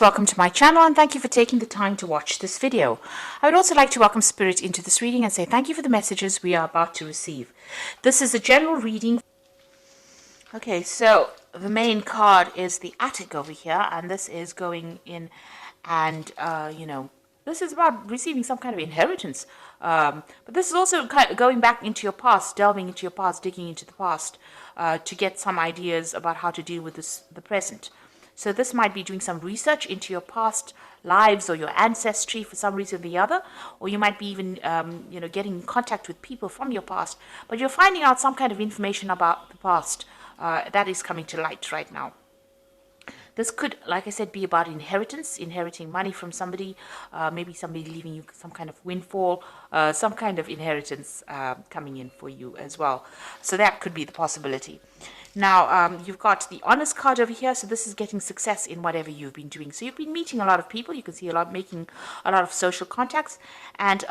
Welcome to my channel and thank you for taking the time to watch this video. I would also like to welcome Spirit into this reading and say thank you for the messages we are about to receive. This is a general reading. Okay, so the main card is the attic over here, and this is going in and, this is about receiving some kind of inheritance. But this is also kind of going back into your past, delving into your past, digging into the past to get some ideas about how to deal with the present. So this might be doing some research into your past lives or your ancestry for some reason or the other, or you might be even, getting in contact with people from your past, but you're finding out some kind of information about the past that is coming to light right now. This could, like I said, be about inheritance, inheriting money from somebody, maybe somebody leaving you some kind of windfall, some kind of inheritance coming in for you as well. So that could be the possibility. Now, you've got the honest card over here, so this is getting success in whatever you've been doing. So you've been meeting a lot of people, you can see making a lot of social contacts, and,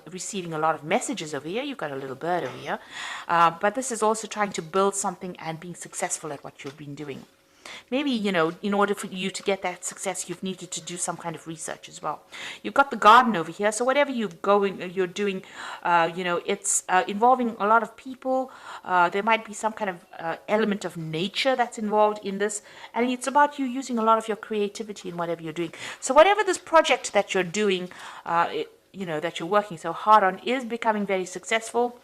receiving a lot of messages over here. You've got a little bird over here. But this is also trying to build something and being successful at what you've been doing. Maybe, in order for you to get that success, you've needed to do some kind of research as well. You've got the garden over here. So whatever you're doing, it's involving a lot of people. There might be some kind of element of nature that's involved in this. And it's about you using a lot of your creativity in whatever you're doing. So whatever this project that you're doing, that you're working so hard on is becoming very successful.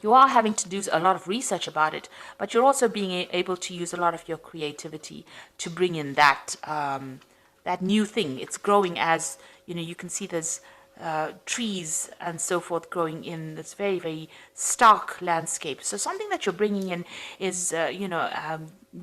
You are having to do a lot of research about it, but you're also being able to use a lot of your creativity to bring in that new thing. It's growing as, you can see there's trees and so forth growing in this very, very stark landscape. So something that you're bringing in is,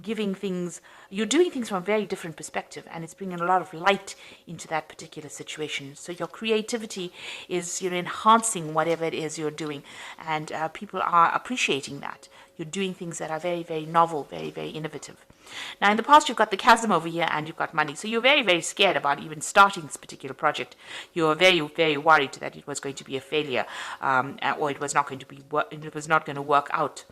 giving things, you're doing things from a very different perspective, and it's bringing a lot of light into that particular situation. So your creativity is, enhancing whatever it is you're doing, and people are appreciating that. You're doing things that are very, very novel, very, very innovative. Now, in the past, you've got the chasm over here and you've got money. So you're very, very scared about even starting this particular project. You're very, very worried that it was going to be a failure, or it was not going to work out.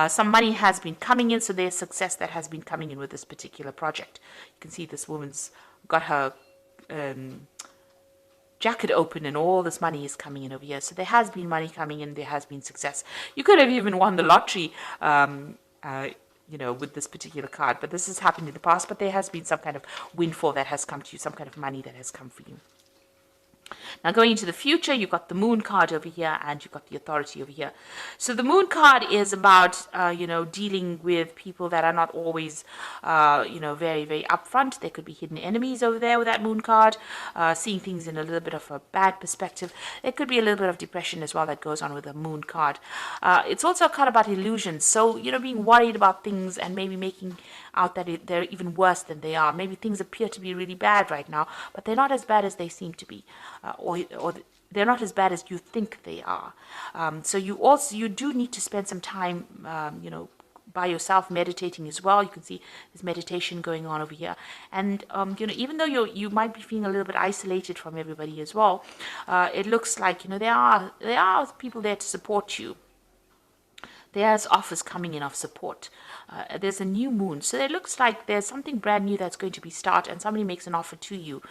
Some money has been coming in, so there's success that has been coming in with this particular project. You can see this woman's got her jacket open and all this money is coming in over here. So there has been money coming in, there has been success. You could have even won the lottery, with this particular card, but this has happened in the past, but there has been some kind of windfall that has come to you, some kind of money that has come for you. Now, going into the future, you've got the moon card over here and you've got the authority over here. So the moon card is about, dealing with people that are not always, very, very upfront. There could be hidden enemies over there with that moon card, seeing things in a little bit of a bad perspective. There could be a little bit of depression as well that goes on with the moon card. It's also a card about illusions. So, being worried about things and maybe making out that they're even worse than they are. Maybe things appear to be really bad right now, but they're not as bad as they seem to be. Or they're not as bad as you think they are. So you do need to spend some time, by yourself meditating as well. You can see there's meditation going on over here. And, even though you might be feeling a little bit isolated from everybody as well, it looks like, there are people there to support you. There's offers coming in of support. There's a new moon. So it looks like there's something brand new that's going to be started, and somebody makes an offer to you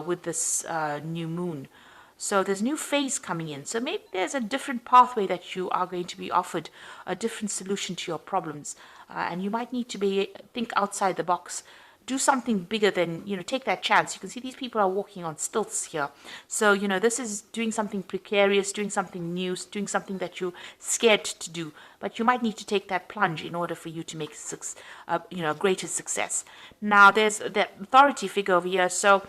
with this new moon. So there's a new phase coming in. So maybe there's a different pathway that you are going to be offered, a different solution to your problems. And you might need to think outside the box. Do something bigger than, take that chance. You can see these people are walking on stilts here. So, this is doing something precarious, doing something new, doing something that you're scared to do. But you might need to take that plunge in order for you to make greater success. Now, there's that authority figure over here. So,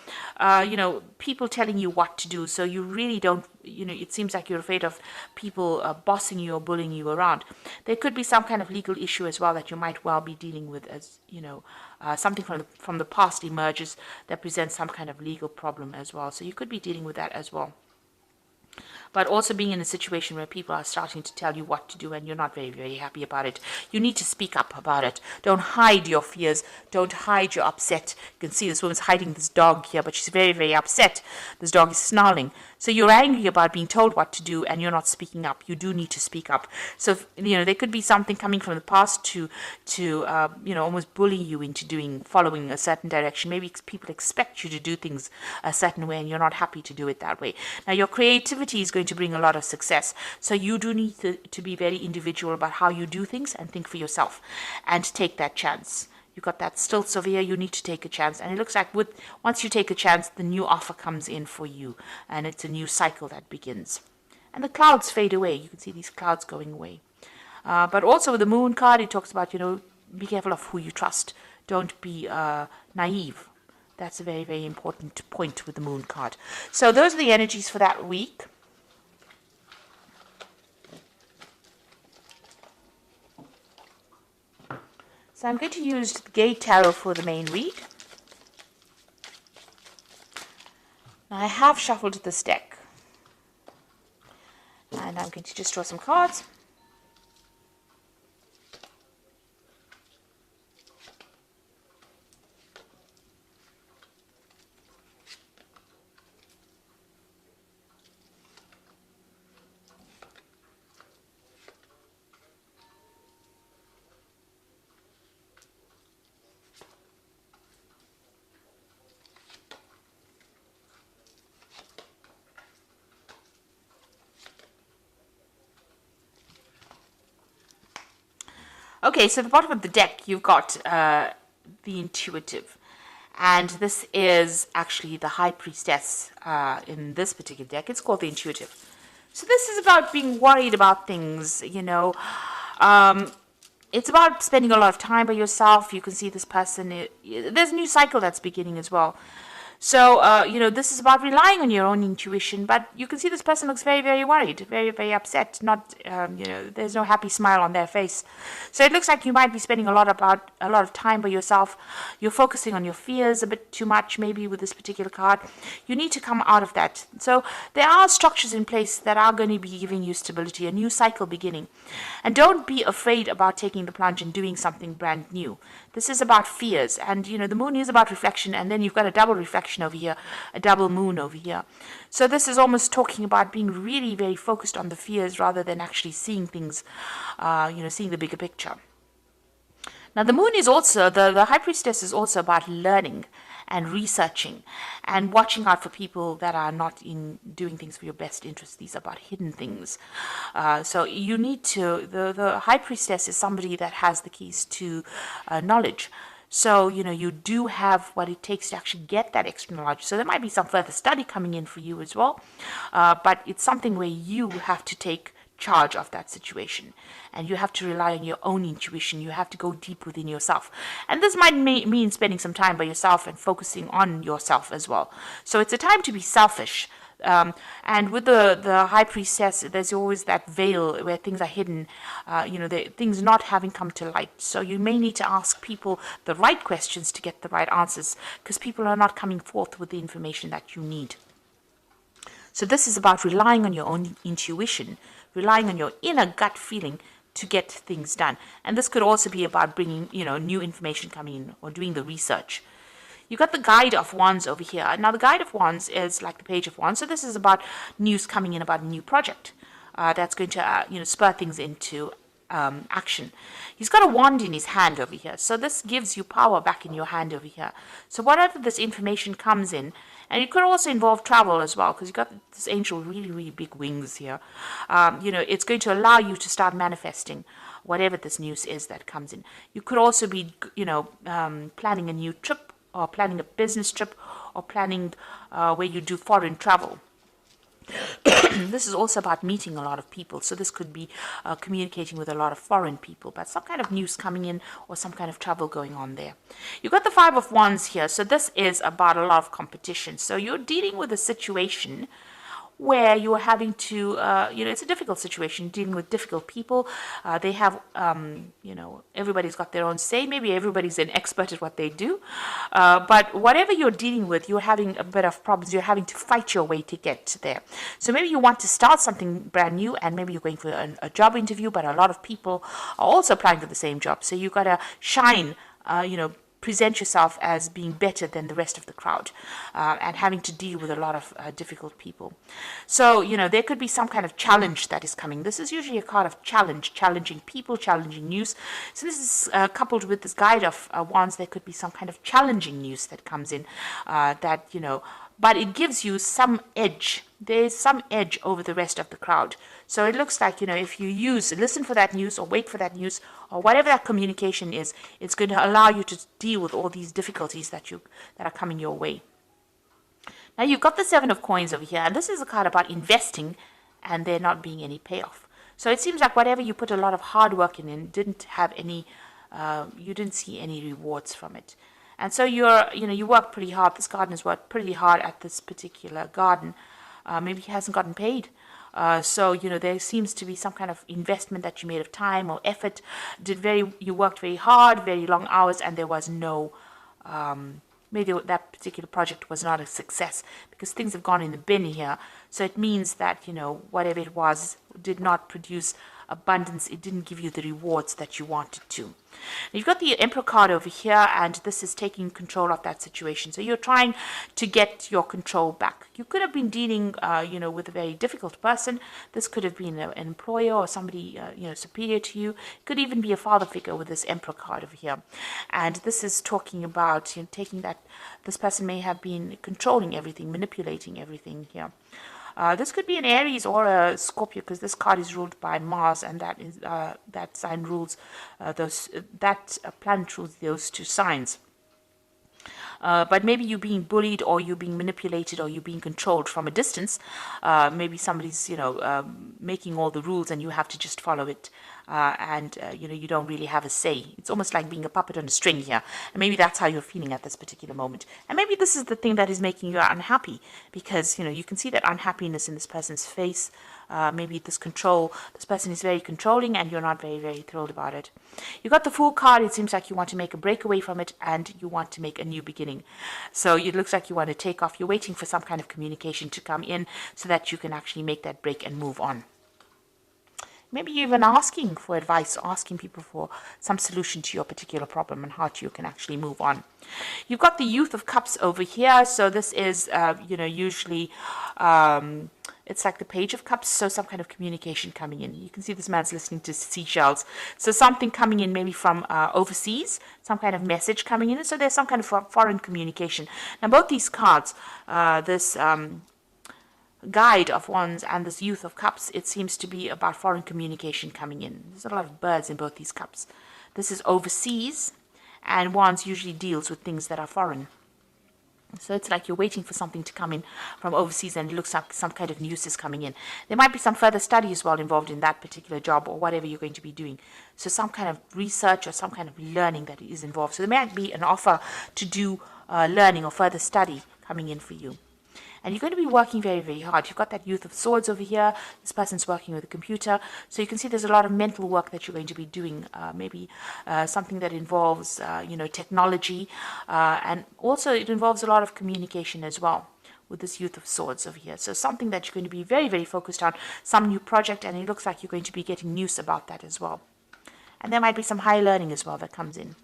people telling you what to do. So you really don't, it seems like you're afraid of people bossing you or bullying you around. There could be some kind of legal issue as well that you might well be dealing with, as, something from the past emerges that presents some kind of legal problem as well. So you could be dealing with that as well. but also being in a situation where people are starting to tell you what to do and you're not very, very happy about it. You need to speak up about it. Don't hide your fears. Don't hide your upset. You can see this woman's hiding this dog here, but she's very, very upset. This dog is snarling. So you're angry about being told what to do and you're not speaking up. You do need to speak up. So, there could be something coming from the past to almost bully you into following a certain direction. Maybe people expect you to do things a certain way and you're not happy to do it that way. Now, your creativity is going to bring a lot of success. So you do need to be very individual about how you do things and think for yourself and take that chance. You got that stilts over here, you need to take a chance. And it looks like once you take a chance, the new offer comes in for you. And it's a new cycle that begins. And the clouds fade away. You can see these clouds going away. But also with the moon card, it talks about, be careful of who you trust. Don't be naive. That's a very, very important point with the moon card. So those are the energies for that week. So I'm going to use the Gate Tarot for the main read. Now I have shuffled this deck. And I'm going to just draw some cards. Okay, so at the bottom of the deck, you've got the intuitive. And this is actually the High Priestess in this particular deck. It's called the intuitive. So this is about being worried about things, it's about spending a lot of time by yourself. You can see this person, there's a new cycle that's beginning as well. So, this is about relying on your own intuition, but you can see this person looks very, very worried, very, very upset. Not, there's no happy smile on their face. So it looks like you might be spending a lot of time by yourself. You're focusing on your fears a bit too much, maybe with this particular card. You need to come out of that. So there are structures in place that are going to be giving you stability, a new cycle beginning. And don't be afraid about taking the plunge and doing something brand new. This is about fears, and the moon is about reflection, and then you've got a double reflection over here, a double moon over here. So this is almost talking about being really very focused on the fears rather than actually seeing things, seeing the bigger picture. Now the moon is also, the High Priestess is also about learning and researching and watching out for people that are not in doing things for your best interest. These are about hidden things. So you need to, the High Priestess is somebody that has the keys to knowledge. So, you do have what it takes to actually get that extra knowledge. So there might be some further study coming in for you as well. But it's something where you have to take charge of that situation. And you have to rely on your own intuition. You have to go deep within yourself. And this might mean spending some time by yourself and focusing on yourself as well. So it's a time to be selfish. And with the High Priestess, there's always that veil where things are hidden, things not having come to light. So you may need to ask people the right questions to get the right answers, because people are not coming forth with the information that you need. So this is about relying on your own intuition, relying on your inner gut feeling to get things done. And this could also be about bringing, new information coming in or doing the research. You got the Guide of Wands over here. Now, the Guide of Wands is like the Page of Wands. So this is about news coming in about a new project that's going to, spur things into action. He's got a wand in his hand over here. So this gives you power back in your hand over here. So whatever this information comes in, and it could also involve travel as well, because you've got this angel really, really big wings here. It's going to allow you to start manifesting whatever this news is that comes in. You could also be, planning a new trip, or planning a business trip, or planning where you do foreign travel. This is also about meeting a lot of people. So this could be communicating with a lot of foreign people, but some kind of news coming in or some kind of travel going on there. You've got the Five of Wands here. So this is about a lot of competition. So you're dealing with a situation where you are having to, it's a difficult situation, dealing with difficult people. They have, everybody's got their own say. Maybe everybody's an expert at what they do. But whatever you're dealing with, you're having a bit of problems. You're having to fight your way to get there. So maybe you want to start something brand new, and maybe you're going for a job interview, but a lot of people are also applying for the same job. So you've got to shine, present yourself as being better than the rest of the crowd, and having to deal with a lot of difficult people. So, there could be some kind of challenge that is coming. This is usually a card of challenge, challenging people, challenging news. So this is coupled with this guide of wands. There could be some kind of challenging news that comes in but it gives you some edge. There's some edge over the rest of the crowd. So it looks like, if you listen for that news or wait for that news or whatever that communication is, it's going to allow you to deal with all these difficulties that are coming your way. Now you've got the Seven of Coins over here, and this is a card about investing and there not being any payoff. So it seems like whatever you put a lot of hard work in didn't have any, you didn't see any rewards from it. And so you work pretty hard. This gardener's worked pretty hard at this particular garden. Maybe he hasn't gotten paid. So there seems to be some kind of investment that you made of time or effort. You worked very hard, very long hours, and there was no, maybe that particular project was not a success because things have gone in the bin here. So it means that, whatever it was did not produce abundance. It didn't give you the rewards that you wanted to. You've got the Emperor card over here, and this is taking control of that situation. So you're trying to get your control back. You could have been dealing, with a very difficult person. This could have been an employer or somebody, superior to you. It could even be a father figure with this Emperor card over here. And this is talking about taking that this person may have been controlling everything, manipulating everything here. This could be an Aries or a Scorpio, because this card is ruled by Mars, and that sign rules that planet rules those two signs. But maybe you're being bullied, or you're being manipulated, or you're being controlled from a distance. Maybe somebody's, making all the rules and you have to just follow it. You don't really have a say. It's almost like being a puppet on a string here. And maybe that's how you're feeling at this particular moment. And maybe this is the thing that is making you unhappy, because, you can see that unhappiness in this person's face. Maybe this person is very controlling and you're not very, very thrilled about it. You got the Fool card. It seems like you want to make a breakaway from it and you want to make a new beginning. So it looks like you want to take off. You're waiting for some kind of communication to come in so that you can actually make that break and move on. Maybe you're even asking for advice, asking people for some solution to your particular problem and how you can actually move on. You've got the Youth of Cups over here. So this is, usually it's like the Page of Cups. So some kind of communication coming in. You can see this man's listening to seashells. So something coming in maybe from overseas, some kind of message coming in. So there's some kind of foreign communication. Now both these cards, this Guide of Wands and this Youth of Cups, it seems to be about foreign communication coming in. There's a lot of birds in both these cups. This is overseas, and Wands usually deals with things that are foreign. So it's like you're waiting for something to come in from overseas, and it looks like some kind of news is coming in. There might be some further study as well involved in that particular job or whatever you're going to be doing. So some kind of research or some kind of learning that is involved. So there might be an offer to do learning or further study coming in for you. And you're going to be working very, very hard. You've got that Youth of Swords over here. This person's working with a computer. So you can see there's a lot of mental work that you're going to be doing. Maybe something that involves, technology. And also it involves a lot of communication as well with this Youth of Swords over here. So something that you're going to be very, very focused on. Some new project, and it looks like you're going to be getting news about that as well. And there might be some high learning as well that comes in.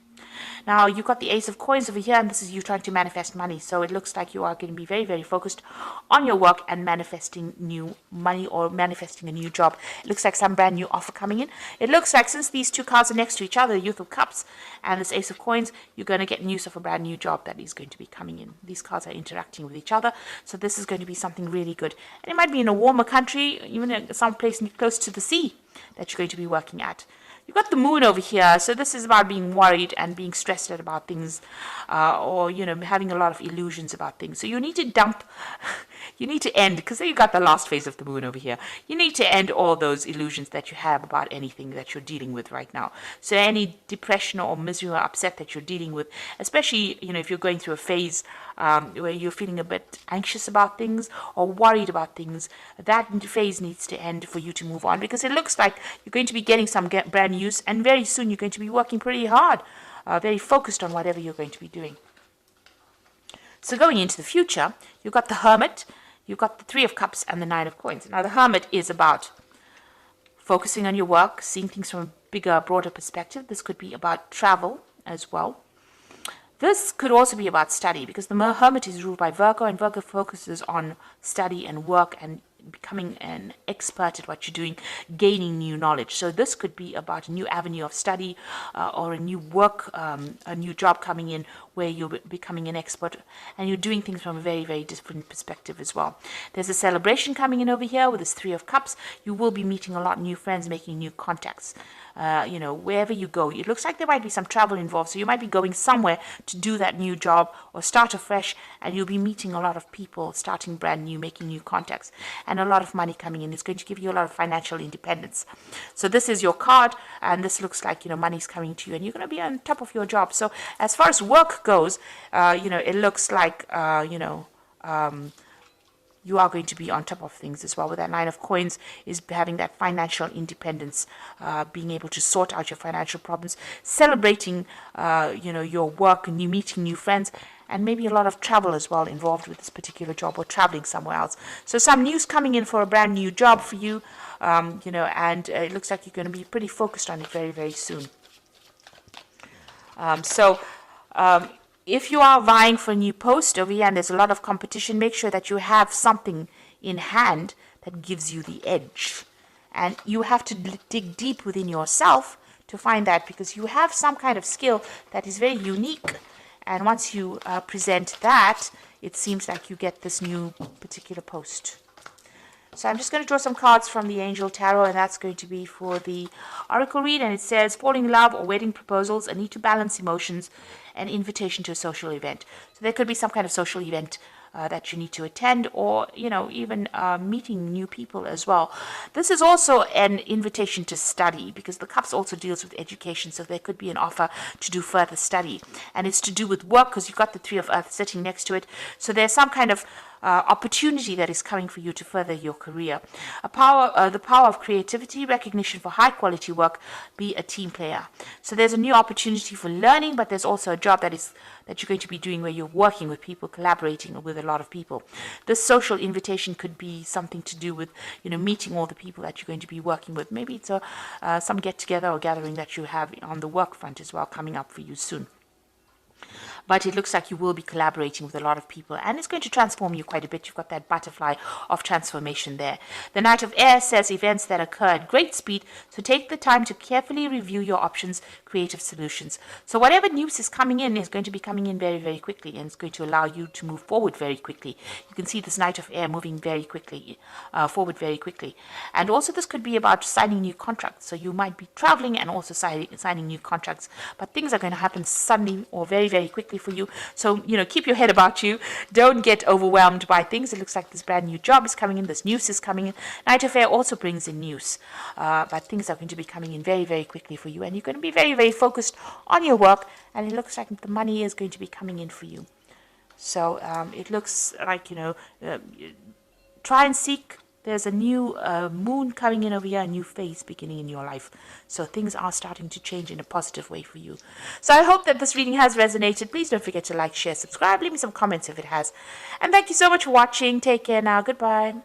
Now, you've got the Ace of Coins over here, and this is you trying to manifest money. So it looks like you are going to be very, very focused on your work and manifesting new money or manifesting a new job. It looks like some brand new offer coming in. It looks like since these two cards are next to each other, the Youth of Cups and this Ace of Coins, you're going to get news of a brand new job that is going to be coming in. These cards are interacting with each other. So this is going to be something really good. And it might be in a warmer country, even some place close to the sea that you're going to be working at. You've got the Moon over here, so this is about being worried and being stressed out about things, or having a lot of illusions about things. So you need to dump You need to end, because you got the last phase of the moon over here. You need to end all those illusions that you have about anything that you're dealing with right now. So any depression or misery or upset that you're dealing with, especially, if you're going through a phase where you're feeling a bit anxious about things or worried about things, that phase needs to end for you to move on, because it looks like you're going to be getting some brand news, and very soon you're going to be working pretty hard, very focused on whatever you're going to be doing. So going into the future, you've got the Hermit, you've got the Three of Cups, and the Nine of Coins. Now, the Hermit is about focusing on your work, seeing things from a bigger, broader perspective. This could be about travel as well. This could also be about study, because the Hermit is ruled by Virgo, and Virgo focuses on study and work and becoming an expert at what you're doing, gaining new knowledge. So this could be about a new avenue of study or a new work, a new job coming in where you're becoming an expert and you're doing things from a very, very different perspective as well. There's a celebration coming in over here with this Three of Cups. You will be meeting a lot of new friends, making new contacts. Wherever you go, it looks like there might be some travel involved. So you might be going somewhere to do that new job or start afresh, and you'll be meeting a lot of people, starting brand new, making new contacts, and a lot of money coming in. It's going to give you a lot of financial independence. So this is your card, and this looks like, money's coming to you, and you're going to be on top of your job. So as far as work goes, it looks like, you are going to be on top of things as well. With that Nine of Coins is having that financial independence, being able to sort out your financial problems, celebrating, your work, and you meeting new friends, and maybe a lot of travel as well involved with this particular job, or traveling somewhere else. So some news coming in for a brand new job for you, and it looks like you're going to be pretty focused on it very, very soon. If you are vying for a new post over here and there's a lot of competition, make sure that you have something in hand that gives you the edge. And you have to dig deep within yourself to find that, because you have some kind of skill that is very unique. And once you present that, it seems like you get this new particular post. So I'm just going to draw some cards from the Angel Tarot, and that's going to be for the Oracle read. And it says, falling in love or wedding proposals, a need to balance emotions, an invitation to a social event. So there could be some kind of social event that you need to attend, or, even meeting new people as well. This is also an invitation to study, because the Cups also deals with education. So there could be an offer to do further study, and it's to do with work, because you've got the Three of Earth sitting next to it. So there's some kind of opportunity that is coming for you to further your career. The power of creativity, recognition for high quality work, be a team player. So there's a new opportunity for learning, but there's also a job that you're going to be doing where you're working with people, collaborating with a lot of people. This social invitation could be something to do with, meeting all the people that you're going to be working with. Maybe it's some get together or gathering that you have on the work front as well, coming up for you soon. But it looks like you will be collaborating with a lot of people, and it's going to transform you quite a bit. You've got that butterfly of transformation there. The Knight of Air says events that occur at great speed, so take the time to carefully review your options, creative solutions. So whatever news is coming in is going to be coming in very, very quickly, and it's going to allow you to move forward very quickly. You can see this Knight of Air moving very quickly, forward very quickly. And also this could be about signing new contracts. So you might be traveling and also signing new contracts, but things are going to happen suddenly or very, very quickly for you. So, keep your head about you. Don't get overwhelmed by things. It looks like this brand new job is coming in. This news is coming in. Knight of Air also brings in news. But things are going to be coming in very, very quickly for you. And you're going to be very, very focused on your work. And it looks like the money is going to be coming in for you. So, it looks like, try and seek. There's a new moon coming in over here, a new phase beginning in your life. So things are starting to change in a positive way for you. So I hope that this reading has resonated. Please don't forget to like, share, subscribe. Leave me some comments if it has. And thank you so much for watching. Take care now. Goodbye.